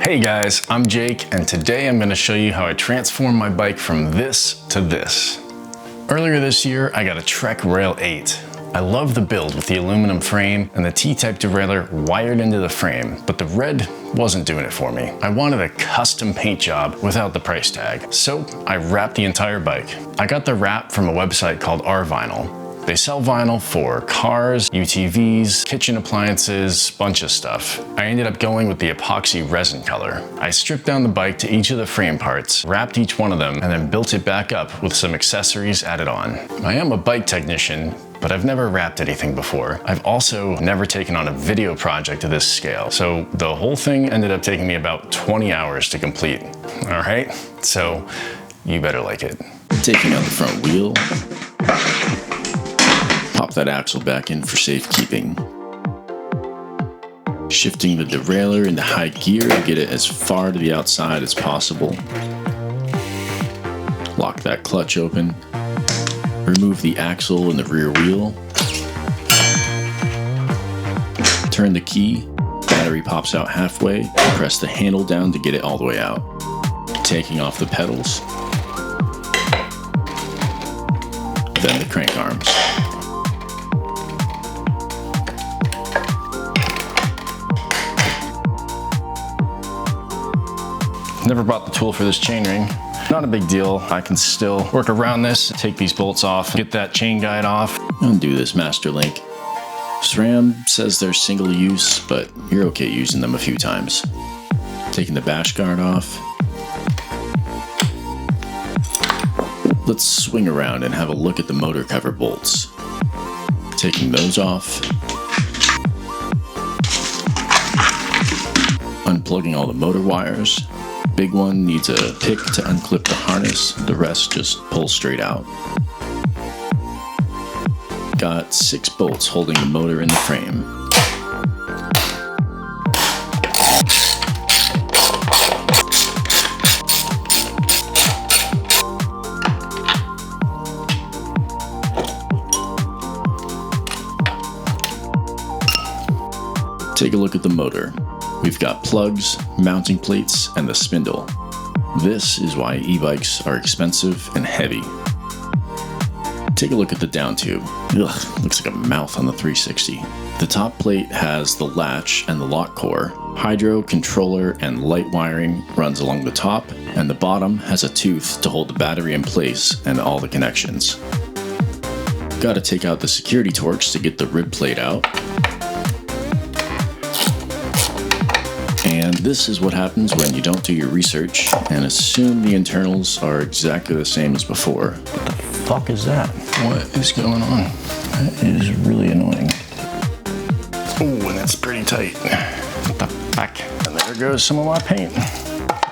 Hey guys, I'm Jake, and today I'm going to show you how I transformed my bike from this to this. Earlier this year, I got a Trek Rail 8. I love the build with the aluminum frame and the T-type derailleur wired into the frame, but the red wasn't doing it for me. I wanted a custom paint job without the price tag, so I wrapped the entire bike. I got the wrap from a website called R-Vinyl. They sell vinyl for cars, UTVs, kitchen appliances, bunch of stuff. I ended up going with the epoxy resin color. I stripped down the bike to each of the frame parts, wrapped each one of them, and then built it back up with some accessories added on. I am a bike technician, but I've never wrapped anything before. I've also never taken on a video project of this scale, so the whole thing ended up taking me about 20 hours to complete. All right, so you better like it. Taking out the front wheel. Pop that axle back in for safekeeping. Shifting the derailleur into high gear to get it as far to the outside as possible. Lock that clutch open. Remove the axle and the rear wheel. Turn the key. Battery pops out halfway. Press the handle down to get it all the way out. Taking off the pedals. Then the crank arms. Never bought the tool for this chainring. Not a big deal. I can still work around this, take these bolts off, get that chain guide off. Undo this master link. SRAM says they're single use, but you're okay using them a few times. Taking the bash guard off. Let's swing around and have a look at the motor cover bolts. Taking those off. Unplugging all the motor wires. Big one needs a pick to unclip the harness, the rest just pulls straight out. Got 6 bolts holding the motor in the frame. Take a look at the motor. We've got plugs, mounting plates, and the spindle. This is why e-bikes are expensive and heavy. Take a look at the down tube. Ugh, looks like a mouth on the 360. The top plate has the latch and the lock core. Hydro, controller, and light wiring runs along the top, and the bottom has a tooth to hold the battery in place and all the connections. Gotta take out the security torques to get the rib plate out. And this is what happens when you don't do your research and assume the internals are exactly the same as before. What the fuck is that? What is going on? That is really annoying. Oh, and that's pretty tight. What the fuck? And there goes some of my paint.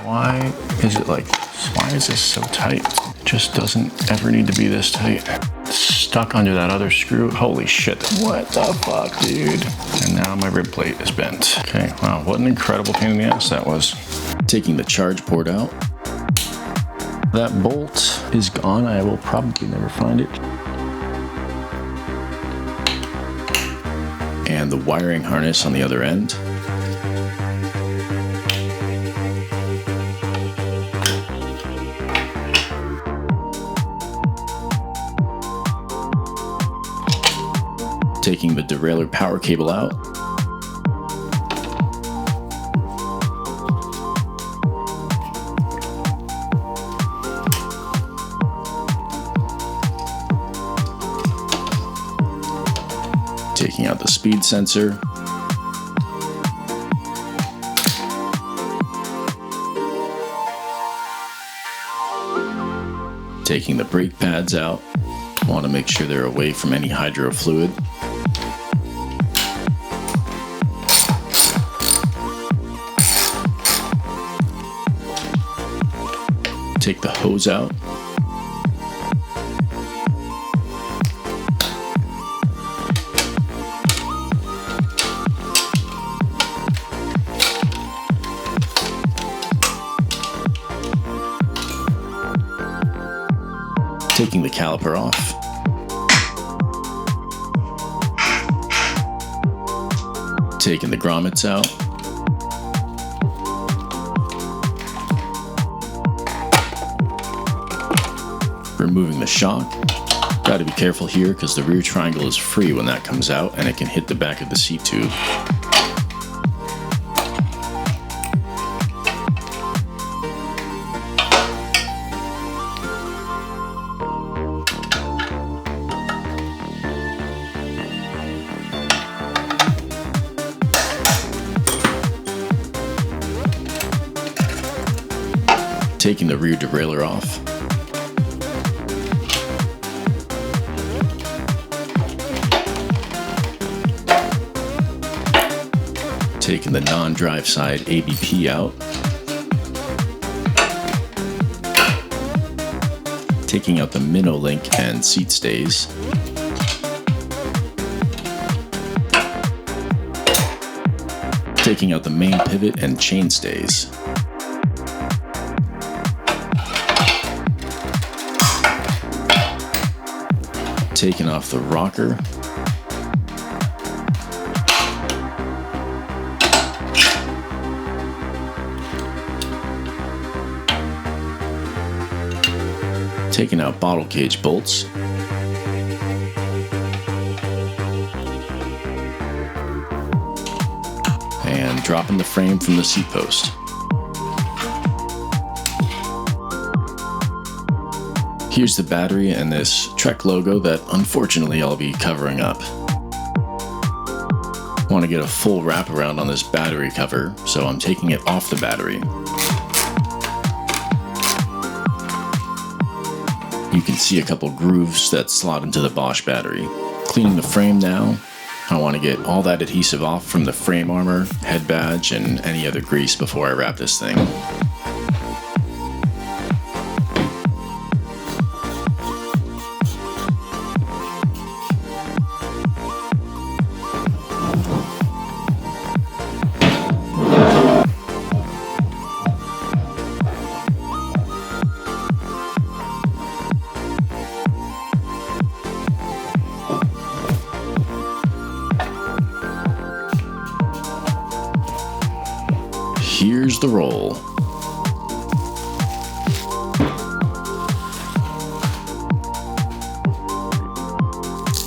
Why is it like this? Why is this so tight? It just doesn't ever need to be this tight. It's stuck under that other screw. Holy shit. What the fuck, dude? And now my rib plate is bent. Okay, wow, what an incredible pain in the ass that was. Taking the charge port out. That bolt is gone. I will probably never find it. And the wiring harness on the other end. Taking the derailleur power cable out. Taking out the speed sensor. Taking the brake pads out. Want to make sure they're away from any hydro fluid. Take the hose out. Taking the caliper off. Taking the grommets out. Removing the shock. Got to be careful here because the rear triangle is free when that comes out and it can hit the back of the seat tube. Taking the rear derailleur off. Taking the non-drive side ABP out. Taking out the minnow link and seat stays. Taking out the main pivot and chain stays. Taking off the rocker. Taking out bottle cage bolts. And dropping the frame from the seat post. Here's the battery and this Trek logo that unfortunately I'll be covering up. Want to get a full wraparound on this battery cover, so I'm taking it off the battery. You can see a couple grooves that slot into the Bosch battery. Cleaning the frame now. I want to get all that adhesive off from the frame armor, head badge, and any other grease before I wrap this thing. Here's the roll.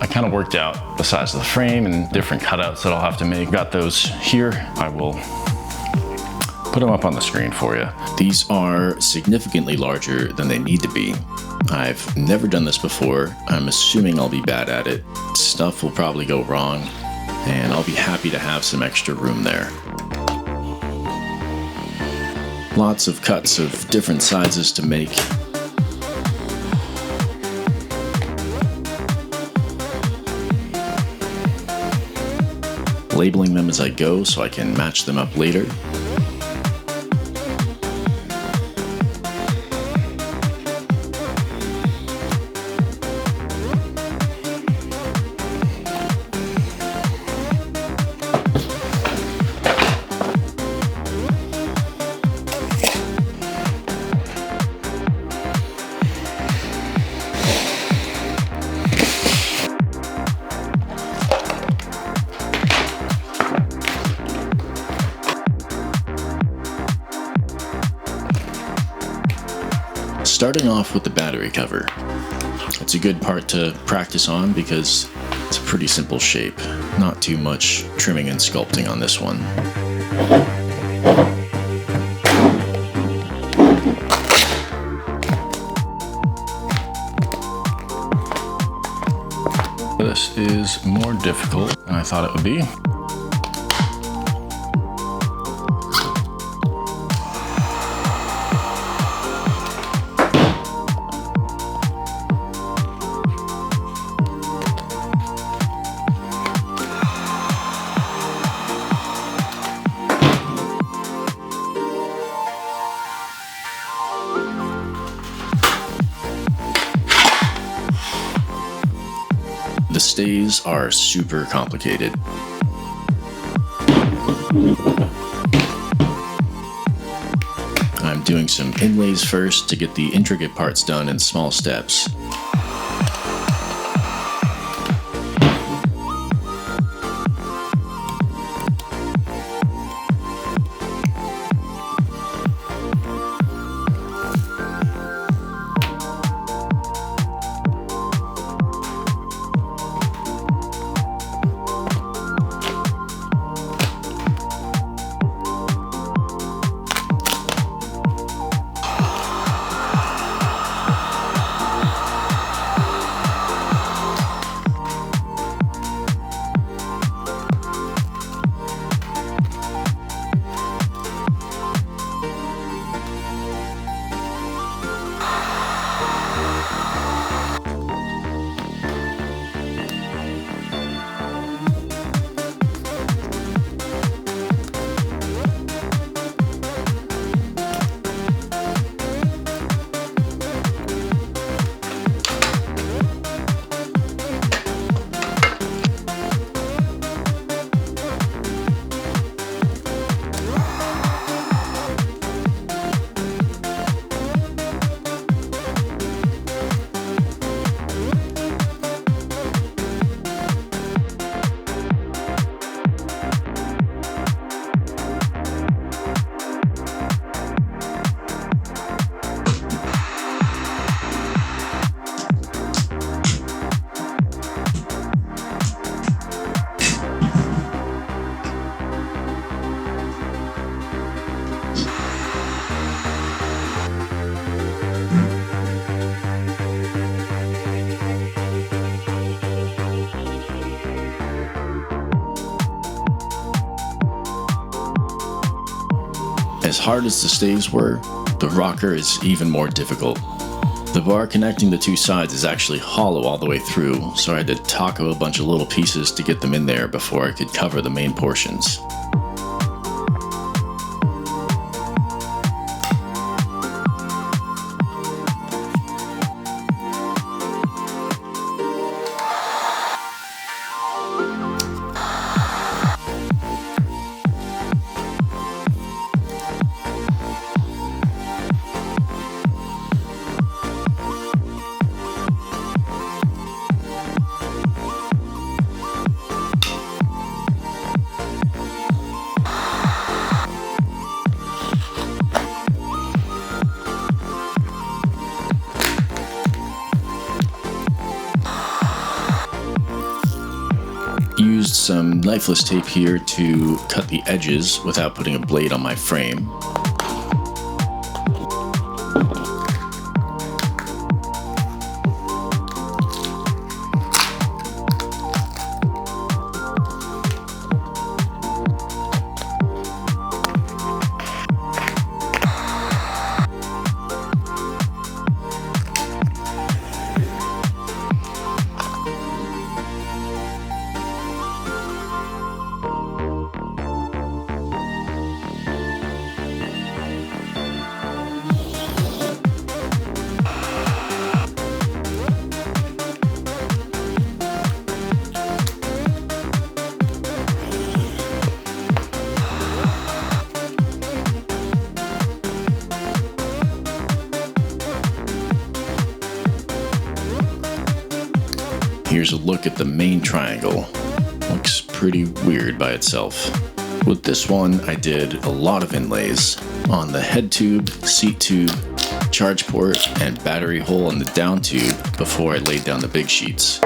I kind of worked out the size of the frame and different cutouts that I'll have to make. Got those here. I will put them up on the screen for you. These are significantly larger than they need to be. I've never done this before. I'm assuming I'll be bad at it. Stuff will probably go wrong, and I'll be happy to have some extra room there. Lots of cuts of different sizes to make. Labeling them as I go so I can match them up later. Starting off with the battery cover. It's a good part to practice on because it's a pretty simple shape. Not too much trimming and sculpting on this one. This is more difficult than I thought it would be. The stays are super complicated. I'm doing some inlays first to get the intricate parts done in small steps. hard as the staves were, the rocker is even more difficult. The bar connecting the two sides is actually hollow all the way through, so I had to taco a bunch of little pieces to get them in there before I could cover the main portions. Used some knifeless tape here to cut the edges without putting a blade on my frame. Here's a look at the main triangle. Looks pretty weird by itself. With this one, I did a lot of inlays on the head tube, seat tube, charge port, and battery hole in the down tube before I laid down the big sheets.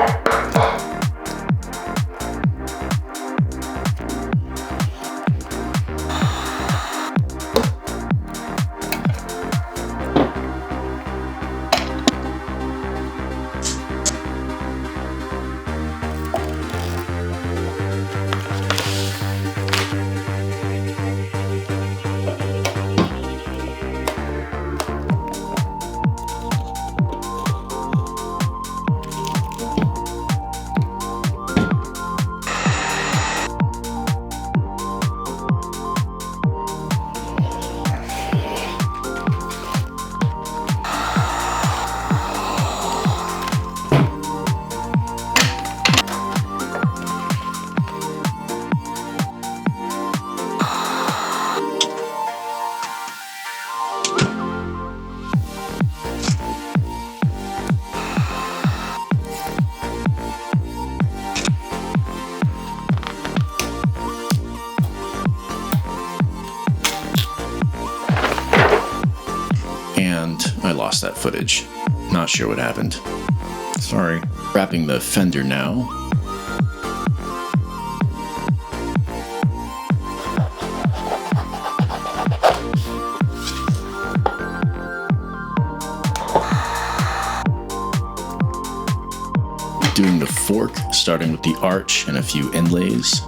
I lost that footage. Not sure what happened. Sorry. Wrapping the fender now. Doing the fork, starting with the arch and a few inlays.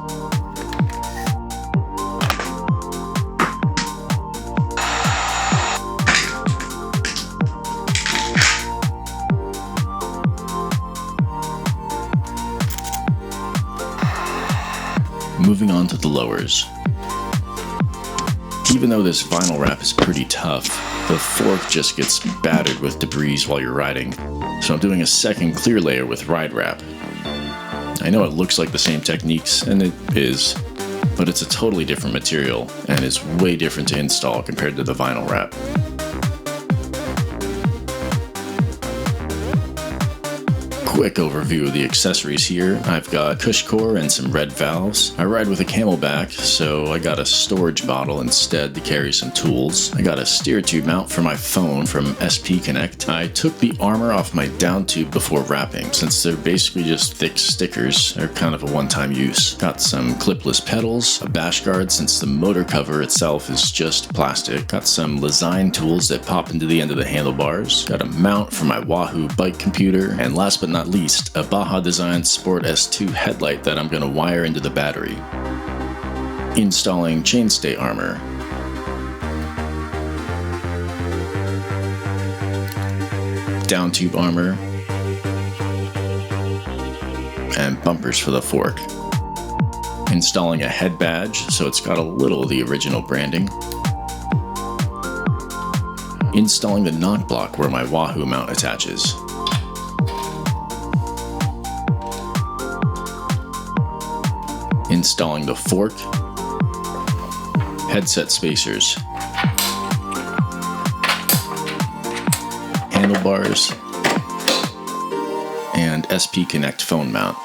Moving on to the lowers. Even though this vinyl wrap is pretty tough, the fork just gets battered with debris while you're riding, so I'm doing a second clear layer with ride wrap. I know it looks like the same techniques, and it is, but it's a totally different material, and it's way different to install compared to the vinyl wrap. Quick overview of the accessories here. I've got cush core and some red valves. I ride with a camelback, so I got a storage bottle instead to carry some tools. I got a steer tube mount for my phone from SP Connect. I took the armor off my down tube before wrapping, since they're basically just thick stickers. They're kind of a one-time use. Got some clipless pedals, a bash guard since the motor cover itself is just plastic. Got some Resin tools that pop into the end of the handlebars. Got a mount for my Wahoo bike computer, and last but not least, a Baja Design Sport S2 headlight that I'm going to wire into the battery. Installing chainstay armor. down tube armor, and bumpers for the fork. Installing a head badge so it's got a little of the original branding. Installing the knock block where my Wahoo mount attaches. Installing the fork, headset spacers, handlebars, and SP Connect phone mount.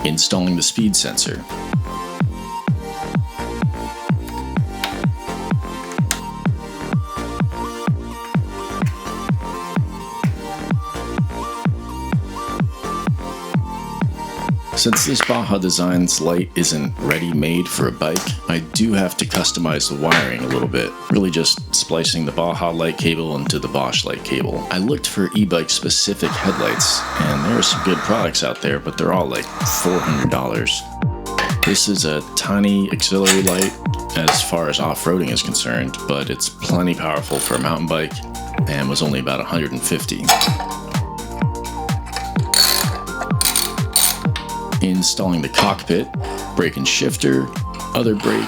Installing the speed sensor. Since this Baja Designs light isn't ready-made for a bike, I do have to customize the wiring a little bit, really just splicing the Baja light cable into the Bosch light cable. I looked for e-bike specific headlights, and there are some good products out there, but they're all like $400. This is a tiny auxiliary light as far as off-roading is concerned, but it's plenty powerful for a mountain bike and was only about $150. Installing the cockpit, brake and shifter, other brake,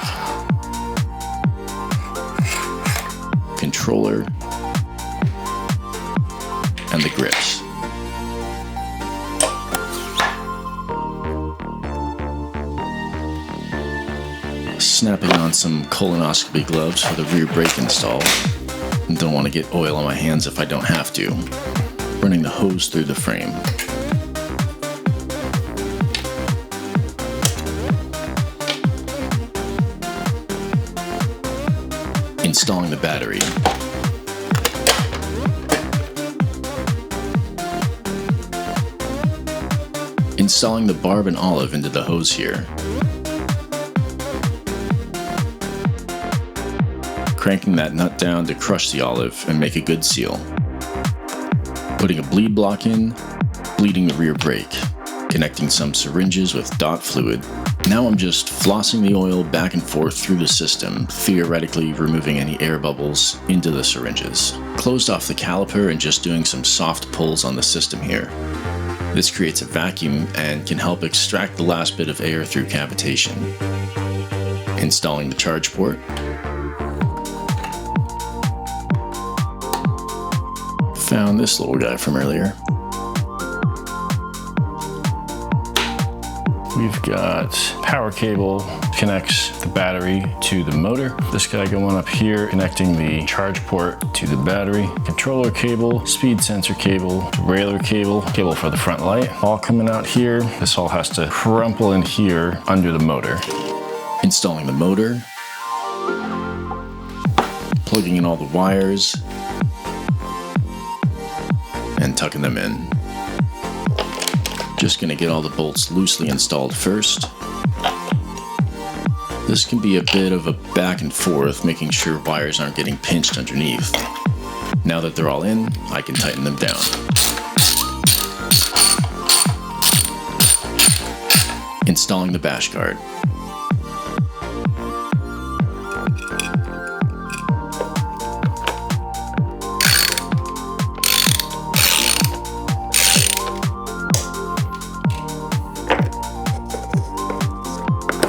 controller, and the grips. Snapping on some colonoscopy gloves for the rear brake install. Don't want to get oil on my hands if I don't have to. Running the hose through the frame. Installing the battery. Installing the barb and olive into the hose here. Cranking that nut down to crush the olive and make a good seal. Putting a bleed block in, bleeding the rear brake. Connecting some syringes with dot fluid. Now I'm just flossing the oil back and forth through the system, theoretically removing any air bubbles into the syringes. Closed off the caliper and just doing some soft pulls on the system here. This creates a vacuum and can help extract the last bit of air through cavitation. Installing the charge port. Found this little guy from earlier. We've got power cable, connects the battery to the motor. This guy going up here, connecting the charge port to the battery. Controller cable, speed sensor cable, derailleur cable, cable for the front light. All coming out here. This all has to crumple in here under the motor. Installing the motor. Plugging in all the wires. And tucking them in. Just gonna get all the bolts loosely installed first. This can be a bit of a back and forth, making sure wires aren't getting pinched underneath. Now that they're all in, I can tighten them down. Installing the bash guard.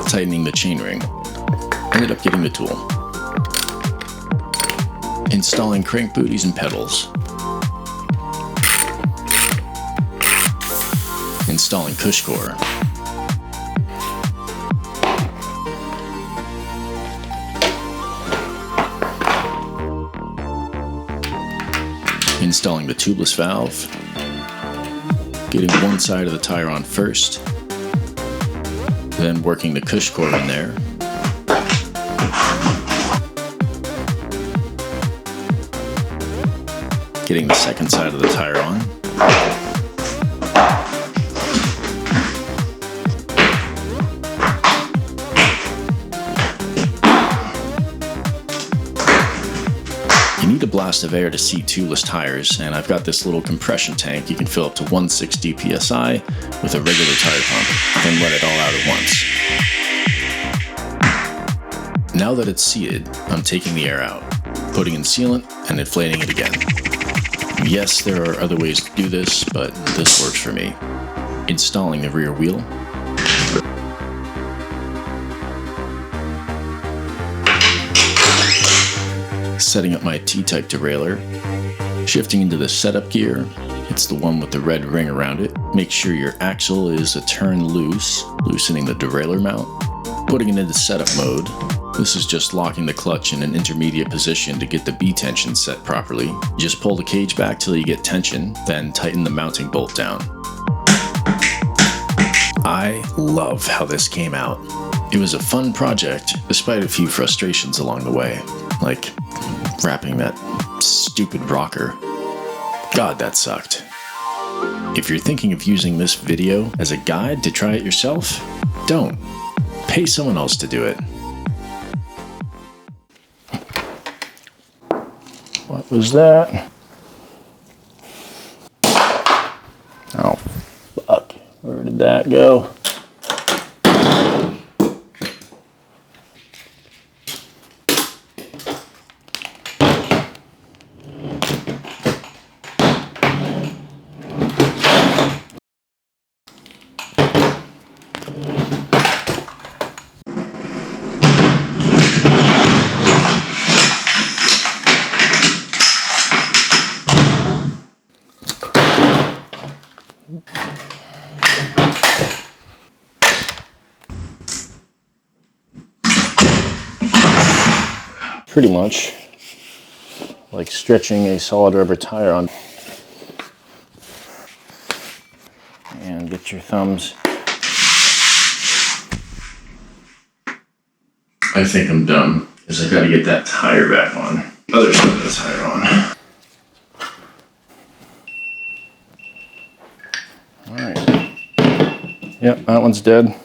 Tightening the chainring. Ended up getting the tool. Installing crank booties and pedals. Installing cush core. Installing the tubeless valve. Getting one side of the tire on first. Then working the cush core in there. Getting the second side of the tire on. You need a blast of air to seat tubeless tires, and I've got this little compression tank you can fill up to 160 psi with a regular tire pump, then let it all out at once. Now that it's seated, I'm taking the air out, putting in sealant and inflating it again. Yes, there are other ways to do this, but this works for me. Installing the rear wheel. Setting up my T-type derailleur. Shifting into the setup gear. It's the one with the red ring around it. Make sure your axle is a turn loose, loosening the derailleur mount. Putting it into setup mode. This is just locking the clutch in an intermediate position to get the B tension set properly. Just pull the cage back till you get tension, then tighten the mounting bolt down. I love how this came out. It was a fun project, despite a few frustrations along the way, like wrapping that stupid rocker. God, that sucked. If you're thinking of using this video as a guide to try it yourself, don't. Pay someone else to do it. What was that? Oh, fuck. Where did that go? Pretty much like stretching a solid rubber tire on. And get your thumbs. I think I'm done, because I gotta get that tire back on. Other side of the tire on. Alright. Yep, that one's dead.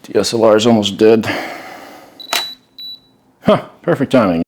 DSLR is almost dead. Huh, perfect timing.